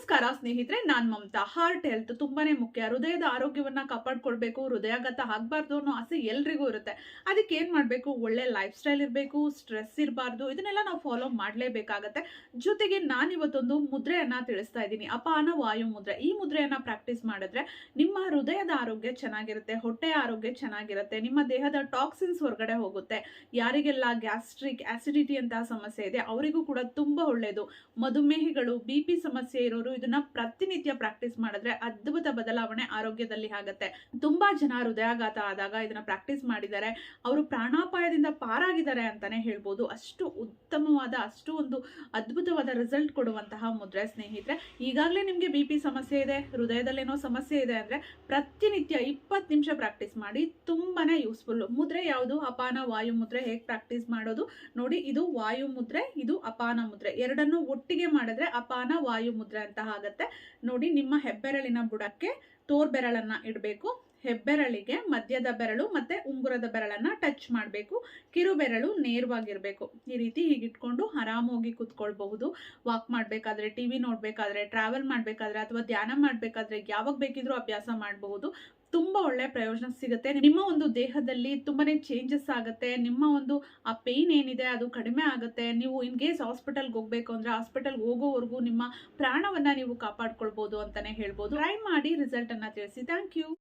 ನಮಸ್ಕಾರ ಸ್ನೇಹಿತರೆ, ನಾನ್ Mamata. Heart health ತುಂಬಾನೇ ಮುಖ್ಯ. ಹೃದಯದ ಆರೋಗ್ಯವನ್ನ ಕಾಪಾಡ್ಕೊಳ್ಬೇಕು, ಹೃದಯಾಘಾತ ಆಗ್ಬಾರ್ದು ಅನ್ನೋ ಆಸೆ ಎಲ್ರಿಗೂ ಇರುತ್ತೆ. ಅದಕ್ಕೆ ಏನ್ ಮಾಡ್ಬೇಕು? ಒಳ್ಳೆ ಲೈಫ್ ಸ್ಟೈಲ್ ಇರಬೇಕು, ಸ್ಟ್ರೆಸ್ ಇರಬಾರ್ದು. ಇದನ್ನೆಲ್ಲ ನಾವು ಫಾಲೋ ಮಾಡ್ಲೇಬೇಕಾಗತ್ತೆ. ಜೊತೆಗೆ ನಾನಿವತ್ತೊಂದು ಮುದ್ರೆಯನ್ನ ತಿಳಿಸ್ತಾ ಇದ್ದೀನಿ, ಅಪಾನ ವಾಯು ಮುದ್ರೆ. ಈ ಮುದ್ರೆಯನ್ನ ಪ್ರಾಕ್ಟೀಸ್ ಮಾಡಿದ್ರೆ ನಿಮ್ಮ ಹೃದಯದ ಆರೋಗ್ಯ ಚೆನ್ನಾಗಿರುತ್ತೆ, ಹೊಟ್ಟೆಯ ಆರೋಗ್ಯ ಚೆನ್ನಾಗಿರುತ್ತೆ, ನಿಮ್ಮ ದೇಹದ ಟಾಕ್ಸಿನ್ಸ್ ಹೊರಗಡೆ ಹೋಗುತ್ತೆ. ಯಾರಿಗೆಲ್ಲ ಗ್ಯಾಸ್ಟ್ರಿಕ್ ಆಸಿಡಿಟಿ ಅಂತ ಸಮಸ್ಯೆ ಇದೆ ಅವರಿಗೂ ಕೂಡ ತುಂಬಾ ಒಳ್ಳೇದು. ಮಧುಮೇಹಿಗಳು, ಬಿಪಿ ಸಮಸ್ಯೆ ಇರೋರು ಇದನ್ನ ಪ್ರತಿನಿತ್ಯ ಪ್ರಾಕ್ಟೀಸ್ ಮಾಡಿದ್ರೆ ಅದ್ಭುತ ಬದಲಾವಣೆ ಆರೋಗ್ಯದಲ್ಲಿ ಆಗುತ್ತೆ. ತುಂಬಾ ಜನ ಹೃದಯಾಘಾತ ಆದಾಗ ಇದನ್ನ ಪ್ರಾಕ್ಟೀಸ್ ಮಾಡಿದ್ದಾರೆ, ಅವರು ಪ್ರಾಣಾಪಾಯದಿಂದ ಪಾರಾಗಿದ್ದಾರೆ ಅಂತಾನೆ ಹೇಳ್ಬೋದು. ಅಷ್ಟು ಉತ್ತಮವಾದ, ಅಷ್ಟು ಒಂದು ಅದ್ಭುತವಾದ ರಿಸಲ್ಟ್ ಕೊಡುವಂತಹ ಮುದ್ರೆ ಸ್ನೇಹಿತರೆ. ಈಗಾಗಲೇ ನಿಮ್ಗೆ ಬಿಪಿ ಸಮಸ್ಯೆ ಇದೆ, ಹೃದಯದಲ್ಲೇನೋ ಸಮಸ್ಯೆ ಇದೆ ಅಂದ್ರೆ ಪ್ರತಿನಿತ್ಯ 20 ನಿಮಿಷ ಪ್ರಾಕ್ಟೀಸ್ ಮಾಡಿ. ತುಂಬಾನೇ ಯೂಸ್ಫುಲ್. ಮುದ್ರೆ ಯಾವುದು? ಅಪಾನ ವಾಯು ಮುದ್ರೆ. ಹೇಗೆ ಪ್ರಾಕ್ಟೀಸ್ ಮಾಡೋದು ನೋಡಿ. ಇದು ವಾಯು ಮುದ್ರೆ, ಇದು ಅಪಾನ ಮುದ್ರೆ. ಎರಡನ್ನು ಒಟ್ಟಿಗೆ ಮಾಡಿದ್ರೆ ಅಪಾನ ವಾಯು ಮುದ್ರೆ ಅಂತ ಆಗತ್ತೆ ನೋಡಿ. ನಿಮ್ಮ ಹೆಬ್ಬೆರಳಿನ ಬುಡಕ್ಕೆ ತೋರ್ಬೆರಳನ್ನ ಇಡಬೇಕು. ಹೆಬ್ಬೆರಳಿಗೆ ಮಧ್ಯದ ಬೆರಳು ಮತ್ತೆ ಉಂಗುರದ ಬೆರಳನ್ನ ಟಚ್ ಮಾಡಬೇಕು. ಕಿರುಬೆರಳು ನೇರವಾಗಿರ್ಬೇಕು. ಈ ರೀತಿ ಹೀಗಿಟ್ಕೊಂಡು ಆರಾಮಾಗಿ ಕೂತ್ಕೊಳ್ಬಹುದು. ವಾಕ್ ಮಾಡ್ಬೇಕಾದ್ರೆ, ಟಿವಿ ನೋಡ್ಬೇಕಾದ್ರೆ, ಟ್ರಾವೆಲ್ ಮಾಡ್ಬೇಕಾದ್ರೆ ಅಥವಾ ಧ್ಯಾನ ಮಾಡ್ಬೇಕಾದ್ರೆ ಯಾವಾಗ ಬೇಕಿದ್ರೂ ಅಭ್ಯಾಸ ಮಾಡಬಹುದು. ತುಂಬಾ ಒಳ್ಳೆ ಪ್ರಯೋಜನ ಸಿಗುತ್ತೆ. ನಿಮ್ಮ ಒಂದು ದೇಹದಲ್ಲಿ ತುಂಬಾನೇ ಚೇಂಜಸ್ ಆಗುತ್ತೆ. ನಿಮ್ಮ ಒಂದು ಆ ಪೇನ್ ಏನಿದೆ ಅದು ಕಡಿಮೆ ಆಗುತ್ತೆ. ನೀವು ಇನ್ ಕೇಸ್ ಹಾಸ್ಪಿಟಲ್ಗೆ ಹೋಗ್ಬೇಕು ಅಂದ್ರೆ ಹಾಸ್ಪಿಟಲ್ಗೆ ಹೋಗೋವರೆಗೂ ನಿಮ್ಮ ಪ್ರಾಣವನ್ನ ನೀವು ಕಾಪಾಡ್ಕೊಳ್ಬಹುದು ಅಂತಾನೆ ಹೇಳ್ಬೋದು. ಟ್ರೈ ಮಾಡಿ, ರಿಸಲ್ಟ್ ಅನ್ನ ತಿಳಿಸಿ. Thank you.